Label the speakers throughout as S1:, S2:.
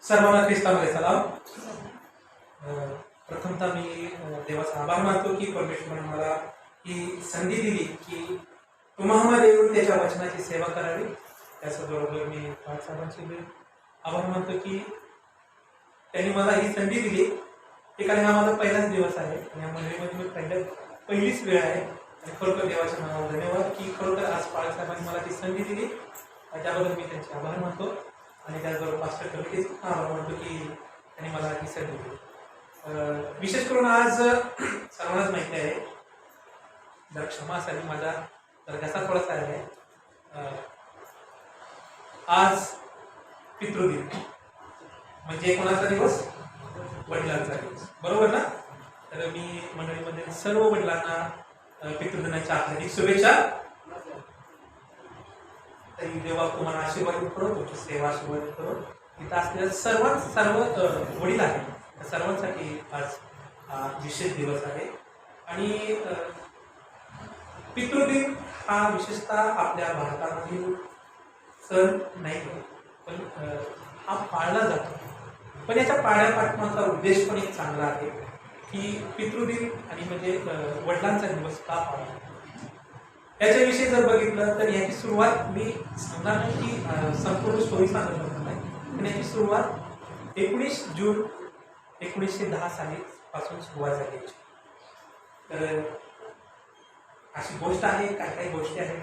S1: सर्वांना ख्रिस्तामध्ये सलाम. प्रथमतः मी देवाचा आभार मानतो की परमेश्वराने मला ही संधी दिली की तुम्हामध्ये येऊन त्याच्या वचनाची सेवा करावी. त्याचबरोबर मी साहेबांचे आभार मानतो की त्यांनी मला ही संधी दिली. कारण हा माझा पहिलाच दिवस आहे आणि या मंडळीमध्ये मी पहिलीच वेळ आहे आणि खरोखर देवाच्या नावाला धन्यवाद की खरोखर आज साहेबांनी मला ती संधी दिली. त्याबद्दल मी त्यांचे आभार मानतो आणि त्याचबरोबर पास्टर कमिटीच आभार मानतो की त्यांनी मला ही संधी दिली. विशेष करून आज सर्वांनाच माहिती आहे, जर क्षमा असावी माझा तर कसा थोडासा आहे, आज पितृदिन म्हणजे कोणाचा दिवस? वडिलांचा दिवस, बरोबर ना? तर मी मंडळीमध्ये सर्व वडिलांना पितृदिनाच्या हार्दिक शुभेच्छा. तरी देवा तुम्हाला आशीर्वाद करो, तुमची सेवा आशीर्वाद करो. इथं असलेल्या सर्व वडील आहेत, सर्वांसाठी आज विशेष दिवस आहे. आणि पितृदिन हा विशेषतः आपल्या भारतामधील सण नाही, पण हा पाळला जातो. पण याच्या पाळण्यापाठमागचा उद्देश पण एक चांगला आहे की पितृदिन आणि म्हणजे वडिलांचा दिवस का पाळला. याच्याविषयी जर बघितलं तर याची सुरुवात मी सांगणार नाही की संपूर्ण स्टोरी सांगत नाही, पण याची सुरुवात 19 जून 1910 साली पासून सुरुवात झाली. तर अशी गोष्ट आहे, काही गोष्टी आहेत,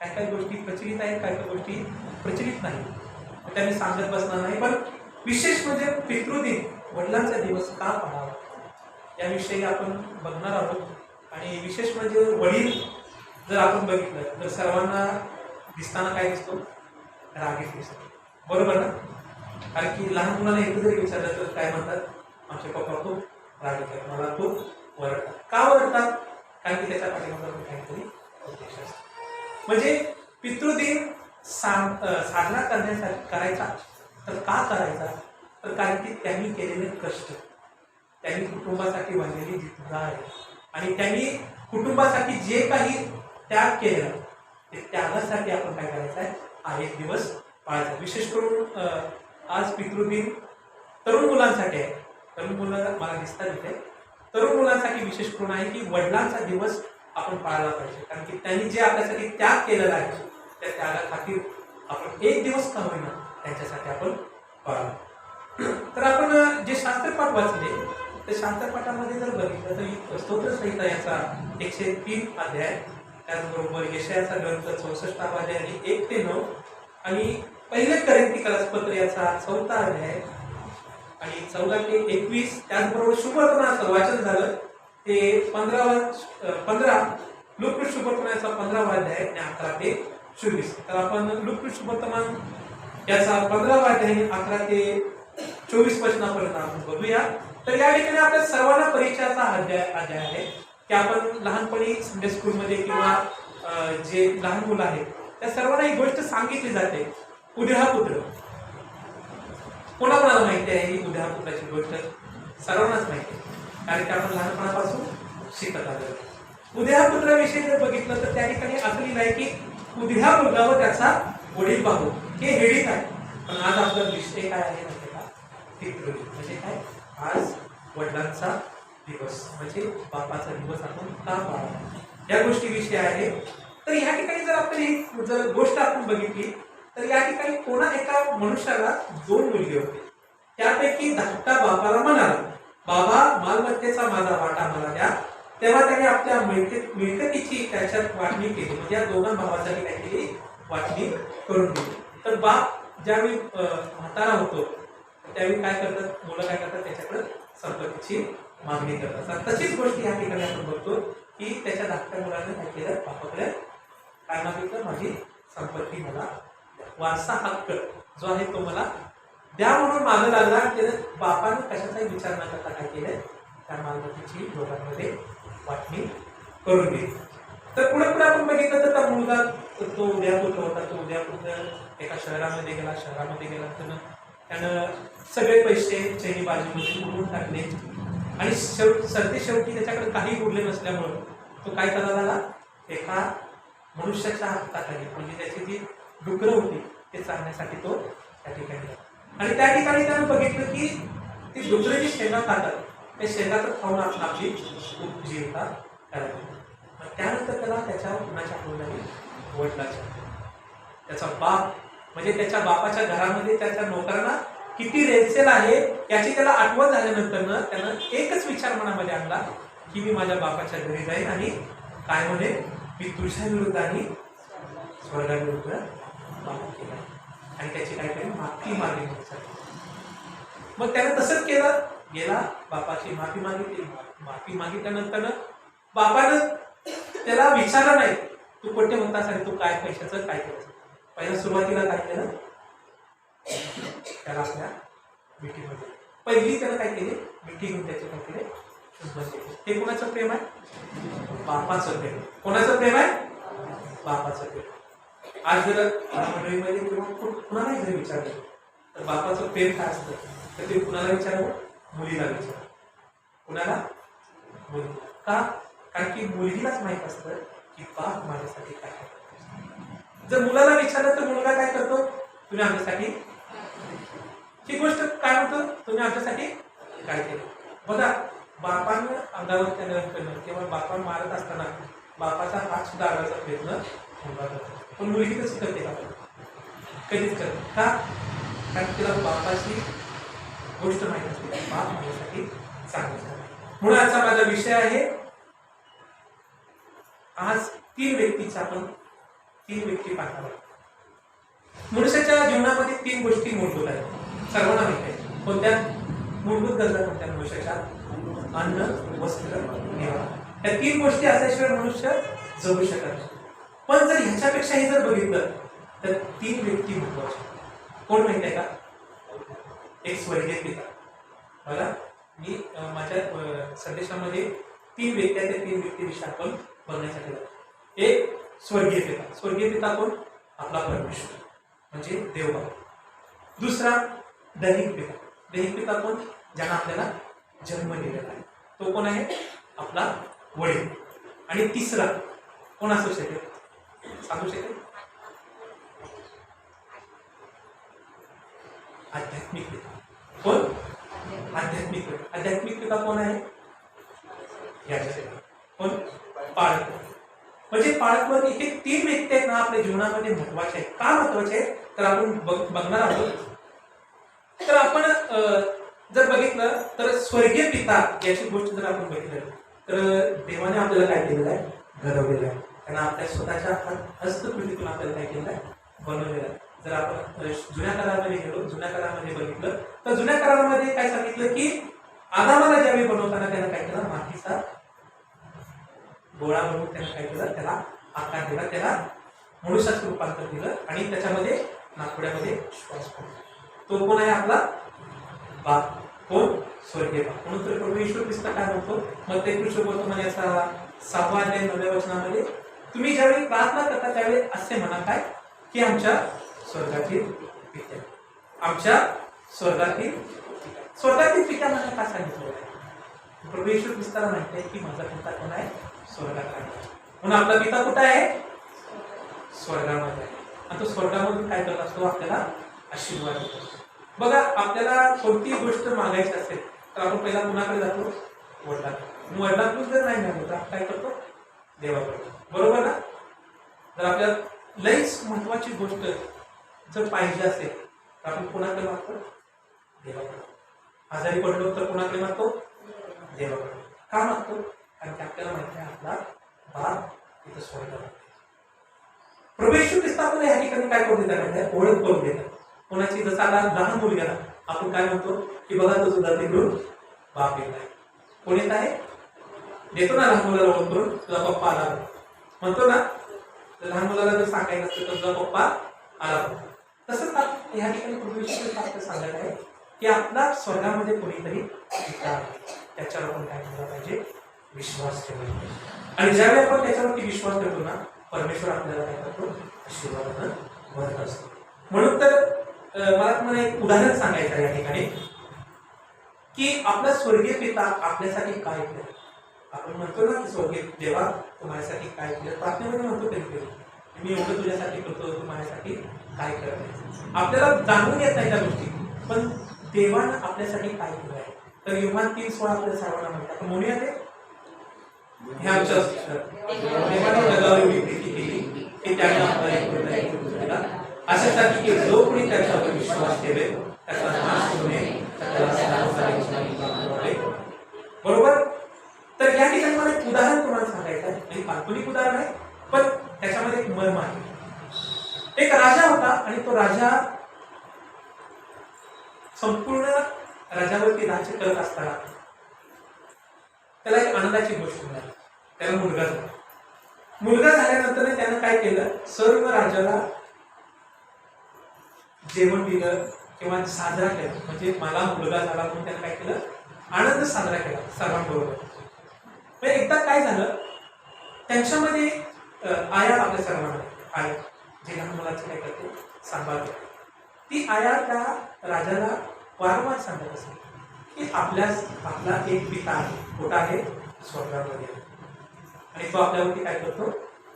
S1: काही गोष्टी प्रचलित आहेत, काही गोष्टी प्रचलित नाही, त्या मी सांगत बसणार नाही. पण विशेष म्हणजे पितृदिन, वडिलांचा दिवस का पाळावा याविषयी आपण बघणार आहोत. आणि विशेष म्हणजे वडील जर आपण बघितलं तर सर्वांना दिसताना काय दिसतो? रागीट दिसतो, बरोबर ना? कारण की लहान मुलांना एकदा जरी विचारलं तर काय म्हणतात? आमचे पप्पा खूप रागीट आहेत, मला खूप ओरडतात. का ओरडतात? कारण की त्याच्या पाठीमागे काहीतरी उद्देश असतो. म्हणजे पितृदिन साजरा करण्यासाठी करायचा तर का करायचा? तर कारण की त्यांनी केलेले कष्ट, त्यांनी कुटुंबासाठी वाढलेली जिद्द आहे आणि त्यांनी कुटुंबासाठी जे काही त्याग केलेला ते त्यागासाठी आपण काय करायचं आहे? हा एक दिवस पाळायचा. विशेष करून आज पितृदिन तरुण मुलांसाठी आहे. तरुण मुलं मला दिसतात इथे. तरुण मुलांसाठी विशेष करून आहे की वडिलांचा दिवस आपण पाळला पाहिजे. कारण की त्यांनी जे आपल्यासाठी त्याग केलेला आहे त्या त्यागाखातीर आपण एक दिवस का होईना त्यांच्यासाठी आपण पाळला. तर आपण जे शास्त्रपाठ वाचले त्या शास्त्रपाठामध्ये जर बघितलं तर स्तोत्रसंहिता याचा 103 अध्याय, त्याचबरोबर यशायाचा ग्रंथ 64 अध्याय आणि 1 ते 9 आणि पहिले कोरिन्थीकरास पत्र याचा 4 अध्याय आणि 14 ते 21, त्याचबरोबर शुभवर्तमानाचं वाचन झालं ते 15 लूका शुभवर्तमानाचा 15वा अध्याय आणि 11 ते 24. तर आपण लूका शुभवर्तमान याचा 15वा अध्याय 11 ते 24 वचनापर्यंत आपण बघूया. तर या ठिकाणी आपल्या सर्वांना परिचयाचा अध्याय आहे की आपण लहानपणी संडे स्कूलमध्ये किंवा जे लहान मुलं आहेत त्या सर्वांना ही गोष्ट सांगितली जाते, उद्या पुत्र. कोणाकोणाला माहिती आहे ही उद्या पुत्राची गोष्ट? सर्वांनाच माहिती आहे, कारण की आपण लहानपणापासून शिकत आलो. उद्या पुत्राविषयी जर बघितलं तर त्या ठिकाणी असं लिहिलं आहे की उद्या मुलगा व त्याचा वडील पाहू, हे हेडिंग आहे. पण आज आपला विषय काय आहे माहिती का? पितृदिन म्हणजे काय? आज वडिलांचा दिवस म्हणजे बापाचा दिवस आपण का पाळावा या गोष्टीविषयी आहे. तर या ठिकाणी जर आपण जर गोष्ट आपण बघितली तर या ठिकाणी एका मनुष्याला 2 मुलगे होते. त्यापैकी धाकटा बापाला म्हणाला, बाबा मालमत्तेचा माझा वाटा मला द्या. तेव्हा त्याने आपल्या मिळकतीची त्याच्यात वाटणी केली. म्हणजे या दोघां भावासाठी काय केली? वाटणी करून दिली. तर बाप ज्यावेळी म्हातारा होतो त्यावेळी काय करतात? मुलं काय करतात? त्याच्याकडे संपत्तीची मागणी करतात. तशीच गोष्ट या ठिकाणी आपण बघतो की त्याच्या धाकट्या मुलाने काय केलं? बापाकडे काय मागितलं? माझी संपत्ती मला, वारसा हक्क जो आहे तो मला द्या म्हणून मागं लागला. त्याने बापानं कशाचाही विचार न करता काय केलं? त्या मालमत्तेची दोघांमध्ये वाटणी करून दिली. तर पुढे आपण बघितलं तर त्या मुलगा तो उद्यापुत्र होता. तो उद्यापुत्र एका शहरामध्ये गेला. त्यानं सगळे पैसे चैनी बाजूमध्ये उडवून टाकले आणि शेवटी त्याच्याकडे काही उरले नसल्यामुळं तो काय करायला लागला? एका मनुष्याच्या हाताखाली म्हणजे त्याची जी डुकरं होती ते चालण्यासाठी तो त्या ठिकाणी आणि त्या ठिकाणी त्यानं बघितलं की ती डुकरं जी शेंगा खातात त्या शेंगाचं खाऊन आपली उपजीविका करायची. मग त्यानंतर त्याला त्याच्या कुणाच्या आठवण वडिलाच्या, त्याचा बाप म्हणजे त्याच्या बापाच्या घरामध्ये त्याच्या नोकरांना किती रेलसेल आहे याची त्याला आठवण झाल्यानंतर त्यानं एकच विचार मनामध्ये आणला की मी माझ्या बापाच्या घरी जाईन आणि काय म्हणे, मी तुझ्या विरुद्ध आणि स्वर्गाविरुद्ध पाप केला आणि त्याची काय करेल माफी मागितली. मग त्याने तसंच केलं, गेला बापाची माफी मागितली. माफी मागितल्यानंतर बापानं त्याला विचारलं नाही तू कोठे होतास आणि तू काय पैशाचं काय करायचं. पहिला सुरुवातीला काय केलं, त्याला आपल्या मिठीमध्ये पहिली त्याला काय केले, मिठी घेऊन त्याचे काय केले, हे कोणाचं प्रेम आहे, बापाचं प्रेम. कोणाचं प्रेम आहे, बापाचं प्रेम. आज जर मंडळीमध्ये किंवा कुणालाही जर विचारलं तर बापाचं प्रेम काय असतं तर ते कुणाला विचारावं, मुलीला विचारावं. कुणाला, मुली. का, कारण की मुलगीलाच माहित असतं की बाप माझ्यासाठी काय करतो. जर मुलाला विचारलं तर मुलगा काय करतो, तुम्ही आमच्यासाठी, ही गोष्ट काय होतं, तुम्ही आमच्यासाठी काय केलं. बघा बापानं अंगावर करणं किंवा बापा मारत असताना बापाचा हात सुद्धा आगायचा प्रयत्न मुलगा करतो. पण मुलगी कशी करते का, कधीच करते. का, कारण तिला बापाची गोष्ट माहिती असते, बाप माझ्यासाठी चांगलं. म्हणून आजचा माझा विषय आहे, आज तीन व्यक्ती पाहणार. मनुष्याच्या जीवनामध्ये तीन गोष्टी मूलभूत आहेत, सर्वांना माहिती आहे. कोणत्या मूलभूत गरजा कोणत्या मनुष्याच्या, अन्न, वस्त्र, निवारा. या तीन गोष्टी असल्याशिवाय मनुष्य जगू शकत नाही. पण जर ह्याच्यापेक्षाही जर बघितलं तर तीन व्यक्ती महत्वाच्या. कोण माहिती आहे का, एक स्वर्गीय पिता. बघा मी माझ्या संदेशामध्ये तीन व्यक्ती आहेत, त्या तीन व्यक्तीविषयी आपण बघण्यासाठी. एक स्वर्गीय पिता. स्वर्गीय पिता कोण, आपला परमेश्वर म्हणजे देवबाप. दुसरा दैहिक पिता. दैहिक पिता कोण, ज्यानं आपल्याला जन्म दिलेला आहे, तो कोण आहे, आपला वडील. आणि तिसरा कोण असू शकेल, सांगू शकेल, आध्यात्मिक पिता. कोण, आध्यात्मिक पिता. आध्यात्मिक पिता कोण आहे, याच्या कोण, पाळक. म्हणजे पाळक हे तीन व्यक्ती आहेत ना आपल्या जीवनामध्ये महत्वाचे आहेत. का महत्वाचे आहेत तर आपण बघणार आहोत. तर आपण जर बघितलं तर स्वर्गीय पिता याची गोष्ट जर आपण बघितलं तर देवाने आपल्याला काय केलेलं आहे, घडवलेलं आहे. त्यांना आपल्या स्वतःच्या हस्तकृतीतून आपल्याला काय केलेलं आहे, बनवलेलं आहे. जर आपण जुन्या करारामध्ये गेलो, जुन्या करारामध्ये बघितलं तर जुन्या करारामध्ये काय सांगितलं की आदामाला ज्यावेळी बनवताना त्याला काय केलं, मातीचा गोळा बनवून त्याला काय केलं, त्याला आकार दिला, त्याला मनुष्याचं रूपांतर दिलं आणि त्याच्यामध्ये नाकपुड्यामध्ये श्वास पडला. तो कोण आहे, आपला बाप. कोण, स्वर्गीय बाप. म्हणून तर प्रभू येशू ख्रिस्त काय म्हणतो, मग ते कृष्ण बोलतो म्हणजे असा 6 अध्याय 9 वचनामध्ये, तुम्ही ज्यावेळी प्रार्थना करता त्यावेळी असे म्हणा काय की आमच्या स्वर्गातील पित्या, आमच्या स्वर्गातील पित्या मला काय सांगितलं आहे. प्रभू येशू ख्रिस्ताला माहिती आहे की माझा पिता कोण आहे, स्वर्गात आहे. म्हणून आपला पिता कुठं आहे, स्वर्गामध्ये आहे. आणि तो स्वर्गामधून काय करत असतो, आपल्याला आशीर्वाद देत असतो. बघा आपल्याला कोणतीही गोष्ट मागायची असेल तर आपण पहिला कुणाकडे जातो, वडिलांकडे. वडिलांकडून जर नाही मिळालं तर आपण काय करतो, देवाकडे. बरोबर ना. जर आपल्याला लईच महत्वाची गोष्ट जर पाहिजे असेल तर आपण कुणाकडे मागतो, देवाकडे. आजारी पडलो तर कुणाकडे मागतो, देवाकडे. का मागतो, कारण की आपल्याला माहिती आहे आपला बाप इथं स्वर्गात. प्रभू येशू ख्रिस्त आपण या ठिकाणी काय करून देतात माहिती आहे, ओळख करून देतात. कोणाची, जसं आता लहान मुलग्याला आपण काय म्हणतो की बघा तो सुद्धा तिकडून बाप येत आहे. कोण येत आहे, देतो ना लहान मुलाला ओळख करून, तुझा पप्पा आला म्हणतो ना. लहान मुलाला जर सांगायचं असतं तर तुझा पप्पा आला. तसंच या ठिकाणी प्रभू येशू ख्रिस्त आपल्याला सांगत आहे की आपला स्वर्गामध्ये कोणीतरी पिता आहे, त्याच्यावर आपण काय केलं पाहिजे, विश्वास ठेवला पाहिजे. आणि ज्यावेळी आपण त्याच्यावरती विश्वास ठेवतो ना, परमेश्वर आपल्याला काय करतो, आशीर्वादानं भरत असतो. म्हणून तर मला तुम्हाला एक उदाहरण सांगायचं आहे या ठिकाणी की आपला स्वर्गीय पिता आपल्यासाठी काय केलं. आपण म्हणतो ना की स्वर्गीय देवा तू माझ्यासाठी काय केलं, प्रार्थनेमध्ये म्हणतो कधी मी एवढं तुझ्यासाठी करतो, तू माझ्यासाठी काय करत. आपल्याला जाणून येत नाही त्या गोष्टी, पण देवानं आपल्यासाठी काय केलं आहे? तर योहान 3:16 आपल्या सर्वांना माहिती आहे. म्हणूया ते हे आमच्या देवाने जगावर एवढी प्रीती केली की त्याने आपल्याला एक मुलगा दिला, अशासाठी की जो कोणी त्याच्यावर विश्वास ठेवेल त्याचा नाश होऊ नये, त्याला सदाकाळ जीवन मिळेल. बरोबर. तर या ठिकाणी मला एक उदाहरण तुम्हाला सांगायचं आहे, आणि काल्पनिक उदाहरण आहे, पण त्याच्यामध्ये एक मर्म आहे. एक राजा होता आणि तो राजा संपूर्ण राजावरती राज्य करत असताना त्याला एक आनंदाची गोष्ट मिळाली. त्याला मुलगा झाला. मुलगा झाल्यानंतर त्यानं काय केलं, सर्व राजाला जेवण दिलं किंवा साजरा केला. म्हणजे मला मुलगा झाला म्हणून त्यानं काय केलं, आनंद साजरा केला सर्वांबरोबर. पण एकदा काय झालं, त्यांच्यामध्ये आया आपल्या सर्वांना आया जे लहान मुलाचं काय करते सांभाळते, ती आया त्या राजाला वारंवार सांगत असे की आपला एक पिता आहे, मोठा आहे स्वर्गामध्ये, आणि तो आपल्यावरती काय करतो,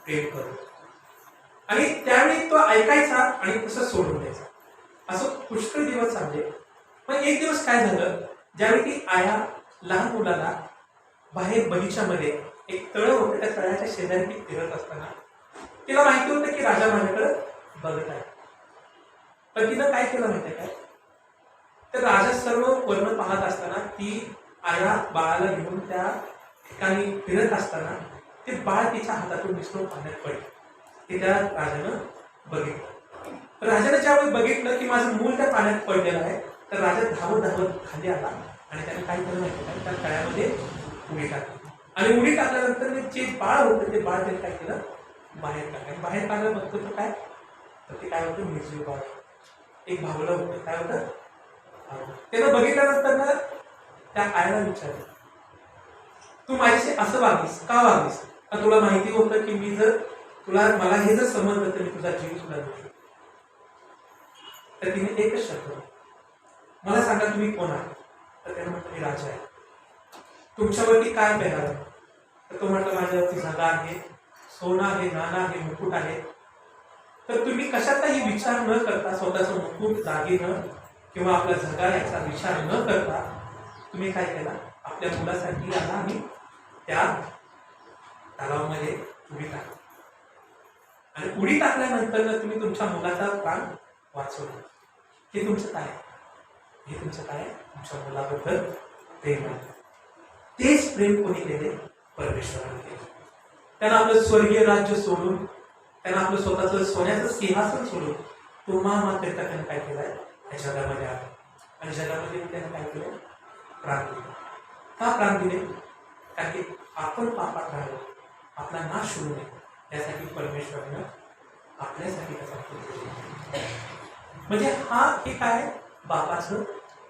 S1: प्रेम करतो. आणि त्यावेळी तो ऐकायचा आणि तसं सोडून द्यायचा. असं पुष्कळ दिवस चालले. पण एक दिवस काय झालं, ज्यावेळी ती आया लहान मुलाला बाहेर बगीच्यामध्ये एक तळ होतं, त्या तळ्याच्या शेजारी ती फिरत असताना तिला माहिती होतं की राजा माझ्याकडे बघत आहे. पण तिनं काय केलं माहिती काय, तर राजा सर्व वर्ण पाहत असताना ती आया बाळाला घेऊन त्या ठिकाणी फिरत असताना ते बाळ तिच्या हातातून निसटून पाण्यात पडले. ते त्या राजानं बघितलं. राजाने ज्यावेळी बघितलं की माझं मूल त्या पाण्यात पडलेलं आहे, तर राजा धावत धावत खाली आला आणि त्याने काय केलं माहिती काय, त्या तळ्यामध्ये उडी टाकली. आणि उडी टाकल्यानंतर जे बाळ होतं ते बाळ त्याने काय केलं, बाहेर काढलं. बाहेर काढलं बघतो तर काय, तर ते काय होतं, निर्जीव बाळ, एक भावलं होतं. काय होतं, त्यानं बघितल्यानंतर ना त्या आईला विचारलं, तू माझ्याशी असं वागलीस का वागलीस? का तुला माहिती होतं की मी जर मला हे जर समजलं तर मी तुझा जीव सुद्धा देऊ शकतो? तर तिने एकच शब्द, मला सांगा तुम्ही कोण आहे? तर त्याने म्हटलं मी राजा आहे. तुमच्यावरती काय पेहराव आहे? तर तो म्हटलं माझ्यावरती जागा आहे, सोनं आहे, नाणं आहे, मुकुट आहे. तर तुम्ही कशाचाही विचार न करता, स्वतःचं मुकुट, दागिनं किंवा आपला झगा याचा विचार न करता तुम्ही काय केला, आपल्या मुलासाठी आला आणि त्या तलावामध्ये उडी टाकली. आणि उडी टाकल्यानंतर तुम्ही तुमच्या मुलाचा प्राण वाचवला. हे तुमचं काय, हे तुमचं काय, तुमच्या मुलाबद्दल प्रेम आहे. तेच प्रेम कोणी केले, परमेश्वराने केले. त्यानं आपलं स्वर्गीय राज्य सोडून, त्यानं आपलं स्वतःचं सोन्याचं सिंहासन सोडून तो महामातेचा त्यानं काय केलाय, या जगामध्ये आला. आणि जगामध्ये त्यानं काय केलं, प्राण दिले. का प्राण दिले? कारण की आपण पापात राहिलो, आपला नाश होऊ नये यासाठी परमेश्वरानं आपल्यासाठी त्याचा केला. म्हणजे हा एक आहे बापाचं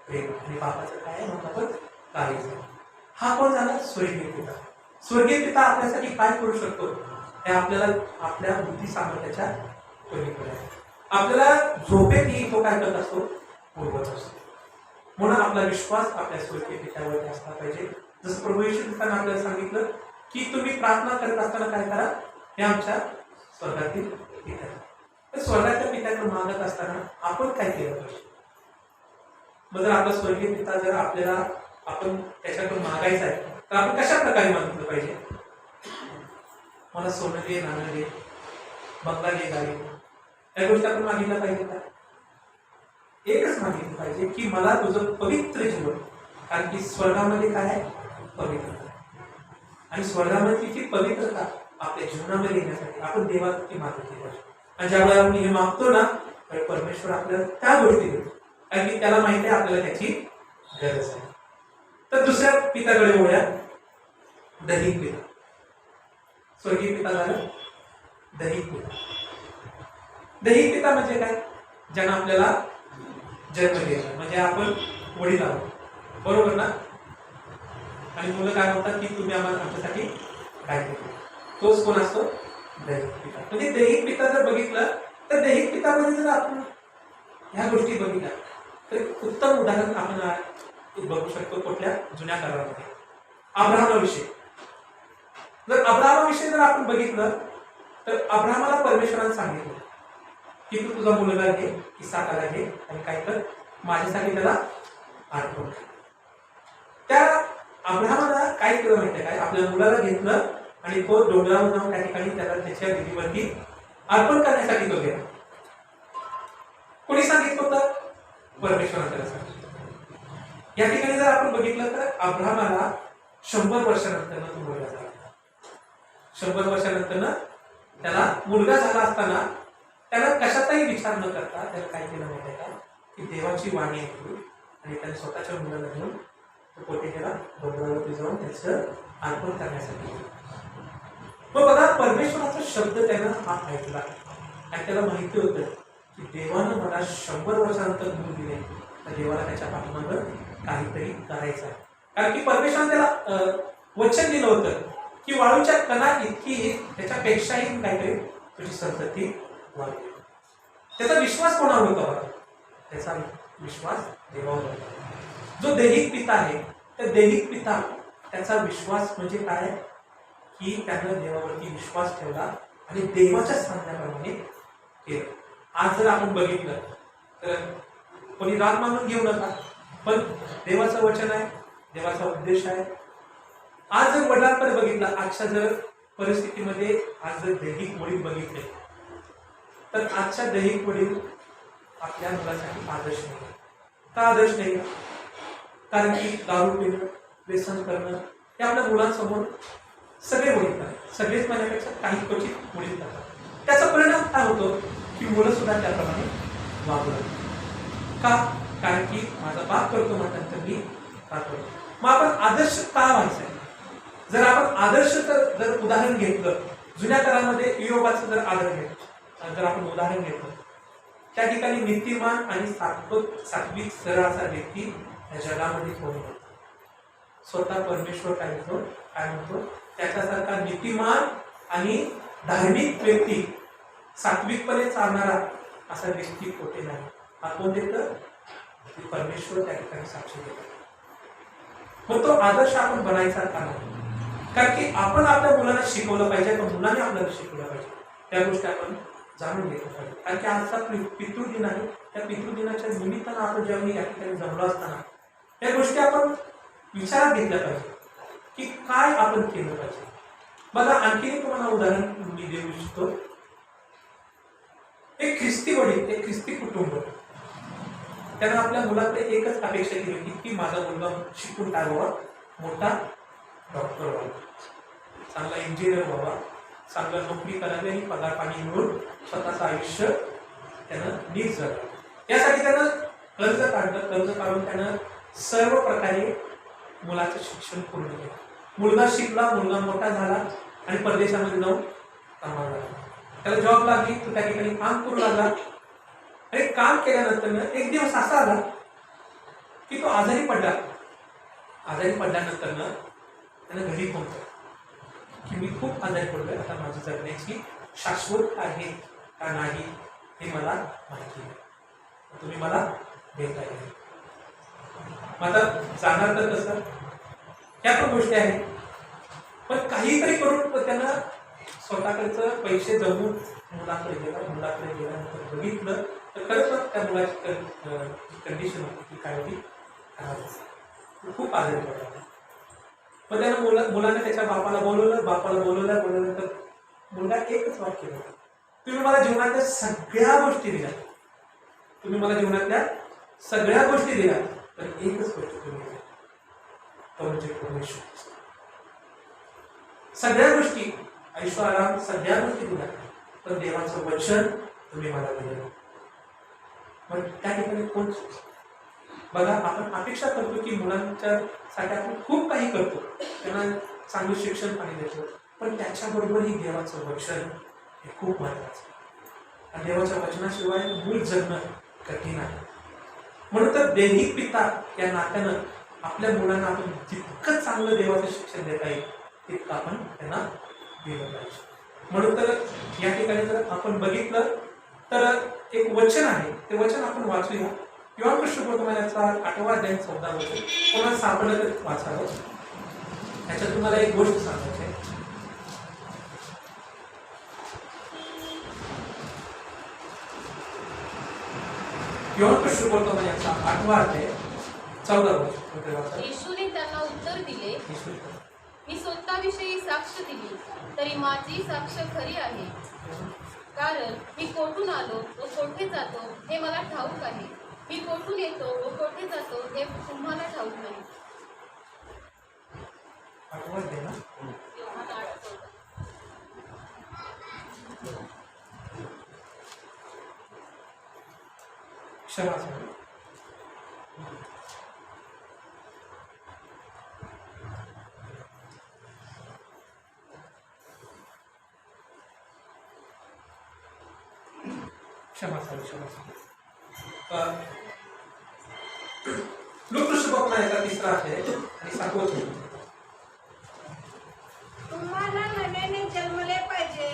S1: प्रेम. आणि बापाचं काय आहे म्हणतो आपण, काळजी. हा कोण झाला, स्वर्गीय पिता. स्वर्गीय पिता आपल्यासाठी काय करू शकतो हे आपल्याला आपल्या बुद्धी सामर्थ्याच्या पलीकडे आहे. आपल्याला झोपेतही तो काय करत असतो, पूर्वत असतो. म्हणून आपला विश्वास आपल्या स्वर्गीय पित्यावरती असला पाहिजे. जसं प्रभू येशू ख्रिस्ताने आपल्याला सांगितलं की तुम्ही प्रार्थना करत असताना काय करा, हे आमच्या स्वर्गातील पिता. तर स्वर्गाच्या पित्याकडे मागत असताना आपण काय केलं पाहिजे? मग जर आपला स्वर्गीय पिता जर आपल्याला आपण त्याच्याकडून मागायचं आहे तर आपण कशा प्रकारे मागितलं पाहिजे? मला सोनं दे, नाणं दे, बंगला दे, गाडी, या गोष्टी आपण मागितल्या पाहिजे का? एकच मागितलं पाहिजे की मला तुझं पवित्र जीवन. कारण की स्वर्गामध्ये काय आहे, पवित्रता. आणि स्वर्गामध्ये ती पवित्रता आपल्या जीवनामध्ये येण्यासाठी आपण देवाची मागितली पाहिजे. आणि ज्यावेळेला आपण हे मागतो ना, तर परमेश्वर आपल्याला त्या गोष्टी देतो. कारण की त्याला माहिती आहे आपल्याला त्याची गरज आहे. तर दुसऱ्या पिताकडे वळूया, दैहिक पिता. स्वर्गीय पिता झालं दैहिक पिता. दैहिक पिता म्हणजे काय? ज्यानं आपल्याला जन्म दिला, म्हणजे आपण वडील आहोत, बरोबर ना? आणि मुलं काय म्हणतात की तुम्ही आम्हाला आमच्यासाठी काय केलं? तोच कोण असतो, दैहिक पिता. म्हणजे दैहिक पिता जर बघितलं तर दैहिक पितामध्ये जर आपण ह्या गोष्टी बघितल्या तर उत्तम उदाहरण आपण बघू शकतो कुठल्या जुन्या काळामध्ये, अब्राहमाविषयी. जर अब्राहमाविषयी जर आपण बघितलं तर अब्राहमाला परमेश्वराने सांगितलं की तू तुझा मुलगा घे, इसाकाला घे आणि काय कर, माझ्यासाठी त्याला अर्पण करा. त्या अब्राहमाला काय केलं माहितीये काय, आपल्या मुलाला घेतलं आणि तो डोंगरावर जाऊन त्या ठिकाणी त्याला त्याच्या विधीवरती अर्पण करण्यासाठी तो गेला. कोणी सांगितलं होतं? परमेश्वराने त्याला सांगितलं. या ठिकाणी जर आपण बघितलं तर अब्राहमाला 100 वर्षानंतर तो मुलगा झाला. 100 वर्षानंतर त्याला मुलगा झाला असताना त्याला कशाचाही विचार न करता त्याला काय केलं माहिती आहे का, की देवाची वाणी ऐकली आणि त्याने स्वतःच्या मुलाला घेऊन तो कोठे गेला, डोंगरावरती जाऊन त्याचं अर्पण करण्यासाठी गेला. मग बघा, परमेश्वराचा शब्द त्यानं हा ऐकला आणि त्याला माहिती होतं की देवानं मला 100 वर्षानंतर मूल दिले, तर देवाला त्याच्या पाठीमागं काहीतरी करायचं आहे. कारण की परमेश्वराने त्याला वचन दिलं होतं की वाळूच्या कणा इतकी त्याच्यापेक्षाही काहीतरी तुझी संतती वाढेल. त्याचा विश्वास कोणावर होता बघा? त्याचा विश्वास देवावर होता. जो दैहिक पिता आहे, त्या दैहिक पिता त्याचा विश्वास म्हणजे काय, की त्यानं देवावरती विश्वास ठेवला आणि देवाच्या सांगण्याप्रमाणे केलं. आज जर आपण बघितलं तर कोणी राग मानून घेऊ नका, पण देवाचं वचन आहे, देवाचा उद्देश आहे. आज जर वडिलांकडे बघितलं, आजच्या जर परिस्थितीमध्ये आज जर दैहिक वडील बघितले तर आजच्या दैहिक वडील आपल्या मुलासाठी आदर्श नाही. का आदर्श नाही? कारण की दारू पिणं, व्यसन करणं हे आपल्या मुलांसमोर सगळे वडील करतात. सगळेच माझ्यापेक्षा काही क्वचित वडील करतात. त्याचा परिणाम काय होतो की मुलं सुद्धा त्याप्रमाणे वागू लागतात. का? कारण की माझा बाप करतो म्हटल्यानंतर मी का करतो. मग आपण आदर्श का व्हायचं आहे? जर आपण आदर्श जर उदाहरण घेतलं, जुन्या काळामध्ये योगाचं जर जर आपण उदाहरण घेतलं, त्या ठिकाणी नीतिमान आणि सात्विक सरळ असा व्यक्ती या जगामध्ये कोणी होता. स्वतः परमेश्वर काय म्हणतो, त्याच्यासारखा नीतिमान आणि धार्मिक व्यक्ती, सात्विकपणे चालणारा असा व्यक्ती कुठे नाही. हा कोण देतं? परमेश्वर त्या ठिकाणी साक्षी देतात. मग तो आदर्श आपण बनायचा का नाही? कारण की आपण आपल्या मुलांना शिकवलं पाहिजे, पण मुलांनी आपल्याला शिकवलं पाहिजे. त्या गोष्टी आपण जाणून घेतलं पाहिजे. कारण की आजचा पितृदिन आहे, त्या पितृदिनाच्या निमित्तानं आपण ज्यावेळी या ठिकाणी जमलो असताना या गोष्टी आपण विचारात घेतल्या पाहिजे की काय आपण केलं पाहिजे. बघा, आणखी तुम्हाला उदाहरण मी देऊ इच्छितो. एक ख्रिस्ती वडील, एक ख्रिस्ती कुटुंब, त्यानं आपल्या मुलाकडे एकच अपेक्षा केली होती की माझा मुलगा शिकून काय व्हावा, मोठा डॉक्टर व्हावा, चांगला इंजिनियर व्हावा, चांगला नोकरी करावी आणि पगार पाणी मिळून स्वतःचं आयुष्य त्यानं नीट जगावं. यासाठी त्यानं कर्ज काढलं. कर्ज काढून त्यानं सर्व प्रकारे मुलाचं शिक्षण पूर्ण केलं. मुलगा शिकला, मुलगा मोठा झाला आणि परदेशामध्ये जाऊन कामाला लागला. त्याला जॉब लागली, तो त्या ठिकाणी काम करू लागला. आणि काम केल्यानंतर एक दिवस असा आला की तो आजारी पडला. आजारी पडल्यानंतर त्यानं घरी फोन केला की मी खूप आजारी पडलोय, आता माझी जगण्याची शाश्वत आहे का नाही हे मला माहिती आहे, तुम्ही मला भेटा येईल. आता जाणार तर कसं, ह्या पण गोष्टी आहेत. पण काहीतरी करून त्यानं स्वतःकडचं पैसे जमवून मुलाकडे गेल्यानंतर बघितलं तर खरंच त्या मुलाची कंडिशन होती की काय होती, खूप आजारी पडला. मग त्यानं मुलाने त्याच्या बापाला बोलवल्यानंतर मुलगा एकच वाक्य केलं, तुम्ही मला जीवनातल्या सगळ्या गोष्टी दिल्या, तर एकच गोष्ट तुम्ही दिल्या, तो म्हणजे परमेश्वर. सगळ्या गोष्टी, आयुष्य आराम, सगळ्या गोष्टी दिल्या, पण देवाचं वचन तुम्ही मला दिलं. मग त्या ठिकाणी कोण? बघा, आपण अपेक्षा करतो की मुलांच्या साठी आपण खूप काही करतो, त्यांना चांगलं शिक्षण पाणी देतो, पण त्याच्याबरोबरही देवाचं वचन हे खूप महत्वाचं. आणि देवाच्या वचनाशिवाय मूळ जगणं कठीण आहे. म्हणून तर दैहिक पिता या नात्यानं आपल्या मुलांना आपण जितकं चांगलं देवाचं शिक्षण देता येईल तितकं आपण त्यांना दिलं पाहिजे. म्हणून तर या ठिकाणी जर आपण बघितलं तर एक वचन आहे, ते वचन आपण वाचूया. योहान शुभवर्तमानाचा 8वा अध्याय 14 वचन. कोणाला सापडलं तर वाचावं. याच्यात तुम्हाला एक गोष्ट सांगायची आहे. योहान शुभवर्तमान याचा 8वा अध्याय 14 वचन.
S2: येशूने त्यांना उत्तर दिले,
S1: येशू
S2: मी स्वतःविषयी साक्ष दिली तरी माझी साक्ष खरी आहे, कारण मी कोठून आलो व कोठे जातो हे मला ठाऊक आहे. मी कोठून येतो व कोठे जातो हे तुम्हाला ठाऊक नाही.
S1: 8वा अध्याय ना.
S2: योहान 8:14.
S1: क्षमा असावी. क्षमा असावी. क्षमा असावी. लूका शुभवर्तमान याचा 3रा अध्याय आणि 7वं वचन.
S3: तुम्हाला नव्याने जन्मले पाहिजे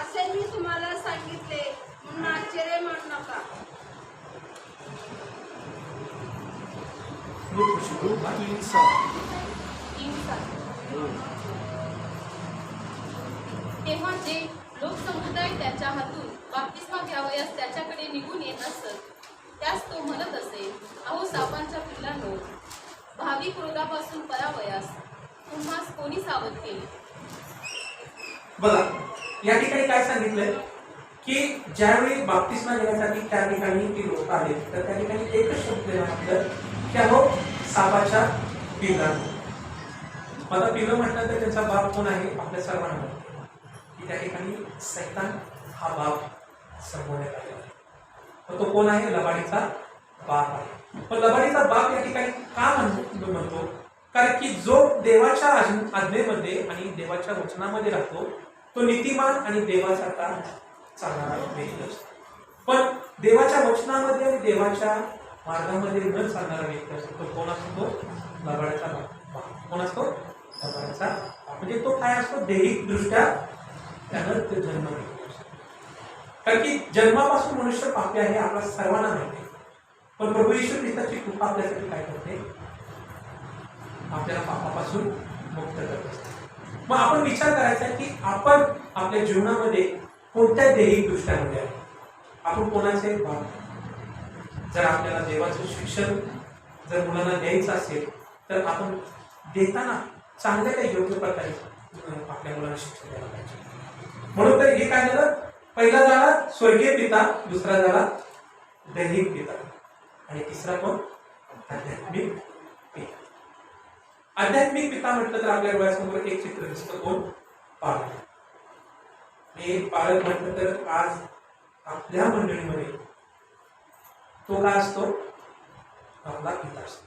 S3: असे मी तुम्हाला सांगितले म्हणून आश्चर्य मानू नका.
S1: लूका शुभवर्तमान
S2: 3:7. तेव्हा जे लोकसमुदाय त्याच्या हातून बाप्तिस्मा घ्यावयास त्याच्याकडे निघून येत असत त्यास तो म्हणत असे, अहो सापांच्या पिल्लांनो, भावी क्रोधापासून परावयास तुम्हास कोणी सावध केले.
S1: बघा या ठिकाणी काय सांगितलंय की ज्यावेळी बाप्तिस्मा घेण्यासाठी त्या ठिकाणी ती लोक आले तर त्या ठिकाणी एकच शब्द म्हटलं की अहो सापाच्या पिल्लांनो. आता पिल्लं म्हटलं तर त्यांचा बाप कोण आहे आपल्या सर्वांना माहिती आहे की त्या ठिकाणी सैतान हा बाप संबोधण्यात आलेला आहे. तर तो कोण आहे? लबाडीचा बाप आहे. पण लबाडीचा बाप या ठिकाणी का म्हणतो? कारण की जो देवाच्या आज्ञेमध्ये आणि देवाच्या वचनामध्ये राहतो तो नीतिमान आणि देवासारखा चालणारा व्यक्ती असतो. पण देवाच्या वचनामध्ये आणि देवाच्या मार्गामध्ये न चालणारा व्यक्ती असतो तो कोण असतो? लबाडीचा बाप. कोण असतो? लबाडीचा बाप. म्हणजे तो काय असतो? दैहिक दृष्ट्या त्यानं तो जन्म घेतला असतो. कारण की जन्मापासून मनुष्य पापी आहे आपल्या सर्वांना माहिती आहे. पण प्रभू येशू ख्रिस्ताची कृपा आपल्यासाठी काय करते? आपल्याला पापापासून मुक्त करत असते. मग आपण विचार करायचा की आपण आपल्या जीवनामध्ये कोणत्या दैहिक दृष्ट्यामध्ये आहे? आपण कोणाचे बाप? जर आपल्याला देवाचं शिक्षण जर मुलांना द्यायचं असेल तर आपण देताना चांगल्या काही योग्य प्रकारे आपल्या मुलांना शिक्षण द्यायला पाहिजे. म्हणून तर हे काय झालं? पहिला झाला स्वर्गीय पिता, दुसरा झाला दैहिक पिता आणि तिसरा कोण? आध्यात्मिक पिता. आध्यात्मिक पिता म्हटलं तर आपल्या डोळ्यासमोर एक चित्र दिसतं. कोण? पालक. हे पालक म्हटलं तर आज आपल्या मंडळीमध्ये तो काय असतो? आपला पिता असतो.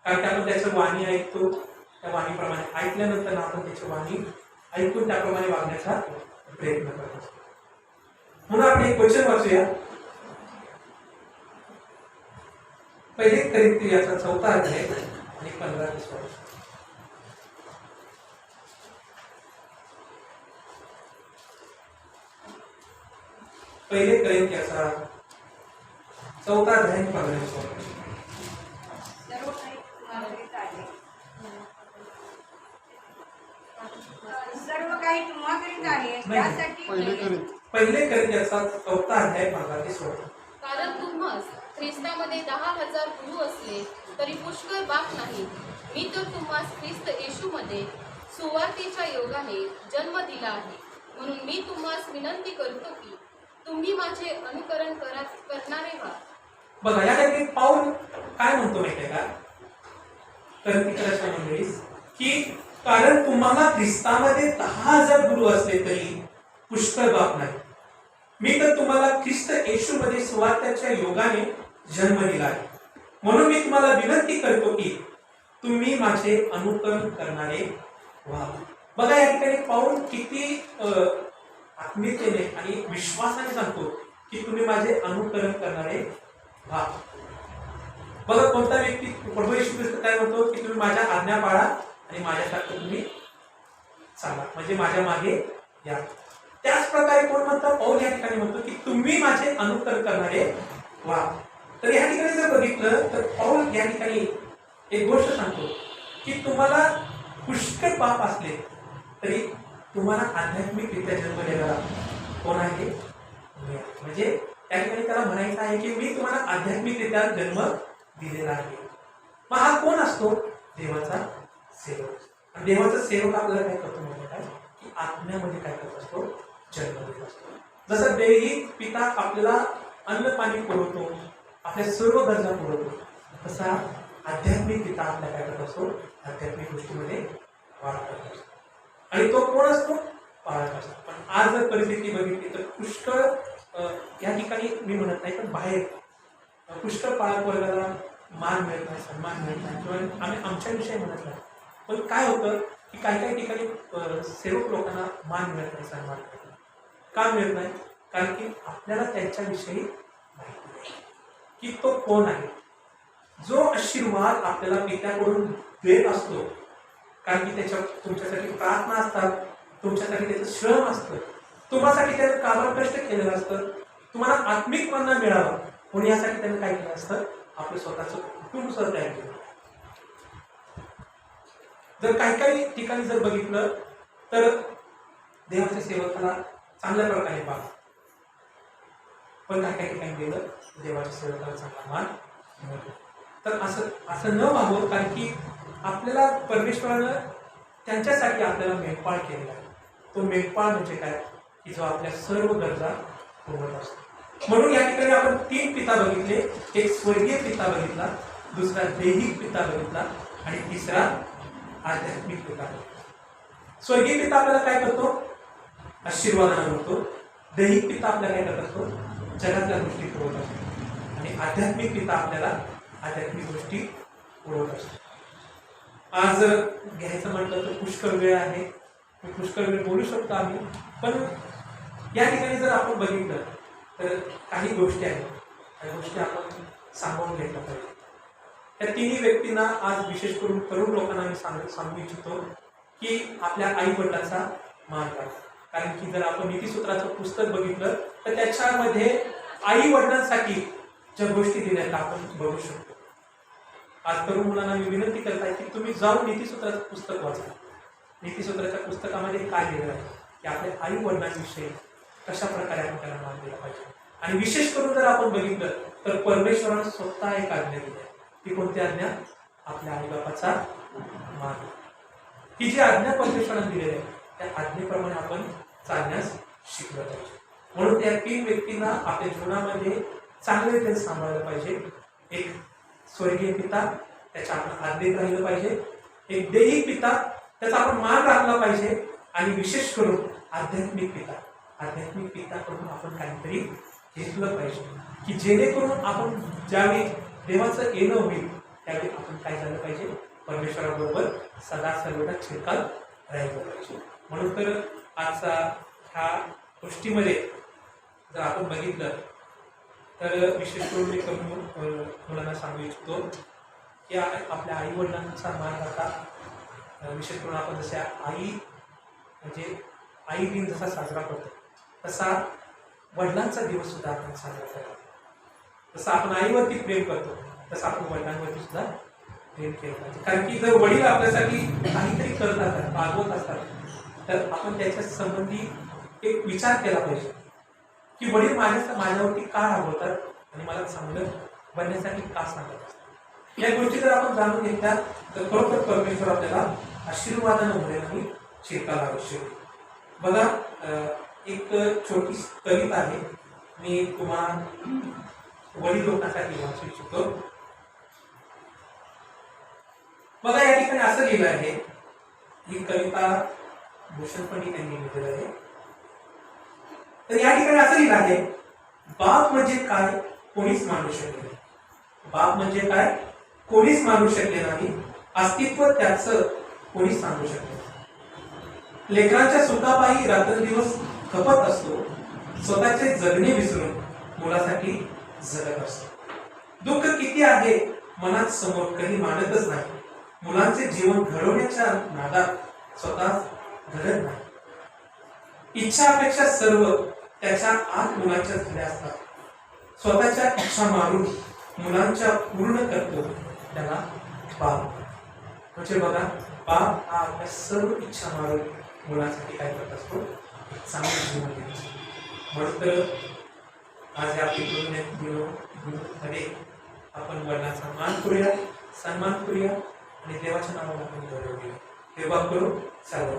S1: कारण की आपण त्याचं वाणी ऐकतो, त्या वाणीप्रमाणे ऐकल्यानंतर आपण त्याची वाणी ऐकून त्याप्रमाणे वागण्याचा प्रयत्न करत असतो. म्हणून आपण एक वचन वाचूया. पहिले करिन्थी याचा 4था अध्याय आणि 15-20 वचन. पहिले करिन्थी याचा 4था अध्याय आणि 15-20 वचन.
S3: सर्व काही तुम्हाकरीत आहे त्यासाठी
S1: पहिले करिन्थी याचा 4था अध्याय 15-20 वचन.
S2: कारण तुम्हास ख्रिस्तामध्ये 10,000 गुरु असले तरी पुष्कळ बाप नाही. मी तर तुम्हास ख्रिस्त येशूमध्ये सुवार्तेच्या योगाने जन्म दिला आहे. म्हणून मी तुम्हास विनंती करतो की तुम्ही माझे अनुकरण करणारे व्हा.
S1: बघा या ठिकाणी पाऊल काय म्हणतो माहितीये का? करिन्थीच्या मंडळीस की कारण तुम्हाला ख्रिस्तामध्ये 10,000 गुरु असले तरी पुष्कळ बाप नाही. मी तर तुम्हाला ख्रिस्त येशूमध्ये सुवार्तेच्या योगाने जन्म दिला आहे. म्हणून मी तुम्हाला विनंती करतो की तुम्ही माझे अनुकरण करणारे व्हा. बघा या ठिकाणी पाऊल किती आत्मीयतेने आणि विश्वासाने सांगतो की तुम्ही माझे अनुकरण करणारे व्हा. बघा कोणता व्यक्ती प्रभू येशू ख्रिस्त काय म्हणतो की तुम्ही माझ्या आज्ञा पाळा आणि माझ्यासारखं तुम्ही चाला, म्हणजे माझ्या मागे या. त्याच प्रकारे कोण म्हणतात? पाऊल या ठिकाणी म्हणतो की तुम्ही माझे अनुकरण करणारे व्हा. तर या ठिकाणी जर बघितलं तर पाऊल या ठिकाणी एक गोष्ट सांगतो की तुम्हाला पुष्कळ पाप असले तरी तुम्हाला आध्यात्मिकरित्या जन्म देणारा कोण आहे? म्हणजे त्या ठिकाणी त्याला म्हणायचं आहे की मी तुम्हाला आध्यात्मिकरित्या जन्म दिलेला आहे. मग हा कोण असतो? देवाचा सेवक. आणि देवाचा सेवक आपल्याला काय करतो म्हणजे काय की आत्म्यामध्ये काय करत असतो? जन्म देत असतो. जसं दैहिक पिता आपल्याला अन्न पाणी पुरवतो, आपल्या सर्व गरजा पुरवतो, तसा आध्यात्मिक पिता आपल्याला काय करत असतो? आध्यात्मिक गोष्टीमध्ये वाढ करत असतो. आणि तो कोण असतो? पाळत असतो. पण आज जर परिस्थिती बघितली तर पुष्कळ या ठिकाणी मी म्हणत नाही पण बाहेर पुष्कळ पाळक वर्गाला मान मिळत नाही, सन्मान मिळत नाही, किंवा आम्ही आमच्याविषयी म्हणत नाही. पण काय होतं की काही ठिकाणी सेवक लोकांना मान मिळत नाही, सन्मान मिळत नाही. का मिळत नाही? कारण की आपल्याला त्यांच्याविषयी माहिती नाही की तो कोण आहे. जो आशीर्वाद आपल्याला पित्याकडून देत असतो, कारण की त्याच्या तुमच्यासाठी प्रार्थना असतात, तुमच्यासाठी त्याचं श्रम असतं, तुम्हासाठी त्यानं काबाड कष्ट केलेलं असतं, तुम्हाला आत्मिक मन्ना मिळावा म्हणून यासाठी त्यानं काय केलं असतं? आपलं स्वतःचं कुटुंब सुद्धा तयार केलं. जर काही ठिकाणी जर बघितलं तर देवाच्या सेवकाला चांगल्या प्रकारे पाहा, पण काही ठिकाणी गेलं देवाच्या सेवकाला चांगला मान मिळतो. तर असं न व्हावं, कारण की आपल्याला परमेश्वरानं त्यांच्यासाठी आपल्याला मेघपाळ केलेला आहे. तो मेघपाळ म्हणजे काय की जो आपल्या सर्व गरजा पुरवत असतो. म्हणून या ठिकाणी आपण 3 पिता बघितले. एक स्वर्गीय पिता बघितला, दुसरा दैहिक पिता बघितला आणि तिसरा आध्यात्मिक पिता बघितला. स्वर्गीय पिता आपल्याला काय करतो? आशीर्वादानं करतो. दैहिक पिता आपल्याला काय करत असतो? जगातल्या गोष्टी पुरवत असतो. आणि आध्यात्मिक पिता आपल्याला आध्यात्मिक गोष्टी पुरवत असतो. आज घ्यायचं म्हटलं तर पुष्कळ वेळ आहे, पुष्कळ वेळ बोलू शकतो आम्ही, पण या ठिकाणी जर आपण बघितलं तर काही गोष्टी आहेत, काही गोष्टी आपण सांभाळून घेतल्या पाहिजे. त्या तिन्ही व्यक्तींना आज विशेष करून तरुण लोकांना मी सांगू इच्छितो की आपल्या आई वडिलांचा मान करा. कारण की जर आपण नीतिसूत्राचं पुस्तक बघितलं तर त्याच्यामध्ये आई वडिलांसाठी ज्या गोष्टी दिल्या आपण बघू शकतो. आज तरुण मुलांना मी विनंती करत आहे की तुम्ही जाऊन नीतिसूत्राचं पुस्तक वाचा. नीतिसूत्राच्या पुस्तकामध्ये काय लिहिलं आहे की आपल्या आई वडिलांविषयी कशा प्रकारे आपण त्याला मान दिला पाहिजे. आणि विशेष करून जर आपण बघितलं तर परमेश्वरानं स्वतः एक आज्ञा दिली आहे. ती कोणती आज्ञा? आपल्या आईबापाचा मान. ही जी आज्ञा परमेश्वरानं दिलेली आहे त्या आज्ञेप्रमाणे आपण चालण्यास शिकलं पाहिजे. म्हणून त्या 3 व्यक्तींना आपल्या जीवनामध्ये चांगले रीतीने सांभाळलं पाहिजे. एक स्वर्गीय पिता, त्याच्या आपण आज्ञेत राहिलं पाहिजे. एक दैहिक पिता, त्याचा आपण मान राखला पाहिजे. आणि विशेष करून आध्यात्मिक पिता, आध्यात्मिक पिताकडून आपण काहीतरी घेतलं पाहिजे की जेणेकरून आपण ज्यावेळी देवाचं येणं होईल त्यावेळी आपण काय झालं पाहिजे? परमेश्वराबरोबर सदा सर्वदा चिरकाल राहिलं पाहिजे. म्हणून तर आजचा ह्या गोष्टीमध्ये जर आपण बघितलं तर विशेष करून मी मुलांना सांगू इच्छितो की आपल्या आई वडिलांचा मान राखा. विशेष करून आपण जसे आई म्हणजे आई दिन जसा साजरा करतो तसा वडिलांचा दिवस सुद्धा आपण साजरा करावा. जसं आपण आईवरती प्रेम करतो तसं आपण वडिलांवरती सुद्धा प्रेम केलं पाहिजे. कारण की जर वडील आपल्यासाठी काहीतरी करत असतात, वागवत असतात, तर आपण त्याच्या संबंधी एक विचार केला पाहिजे की वडील माझ्यावरती का राबवतात आणि मला चांगलं बनण्यासाठी का सांगत असतात. या गोष्टी जर आपण जाणून घेतल्या तर खरोखर परमेश्वर आपल्याला आशीर्वादानं भरेल आणि चिरकाल आवश्यक. बघा, एक छोटी कविता आहे, मी तुम्हाला वडील लोकांसाठी वाचू इच्छितो. बघा, या ठिकाणी असं लिहिलं आहे, ही कविता भूषण पंडित यांनी लिहिलेलं आहे. तर या ठिकाणी असं लिहिलं आहे, बाप म्हणजे काय कोणीच मानू शकले नाही. बाप म्हणजे काय कोणीच मानू शकले नाही. अस्तित्व त्याचं कोणीच सांगू शकले नाही. लेकरांच्या सुखापायी रात्रंदिवस खपत असतो, स्वतःचे जगणे विसरून मुलासाठी जगत असतो. दुःख किती आहे मनात समोर कधी मांडतच नाही. मुलांचे जीवन घडवण्याच्या नादात स्वतः घडत नाही. इच्छा अपेक्षा सर्व त्याच्या आत मुलांच्या झाल्या असतात. स्वतःच्या इच्छा मारून मुलांच्या पूर्ण करतो त्याला बाप. म्हणजे बघा, बाप हा आपल्या सर्व इच्छा मारून मुलांसाठी काय करत असतो? एक चांगलं जीवन देत असतो. म्हणून तर आज या आपली मध्ये आपण वडिलांचा मान करूया, सन्मान करूया आणि देवाच्या नावाला आपण गौरव घेऊया. हे वाक करू सर्व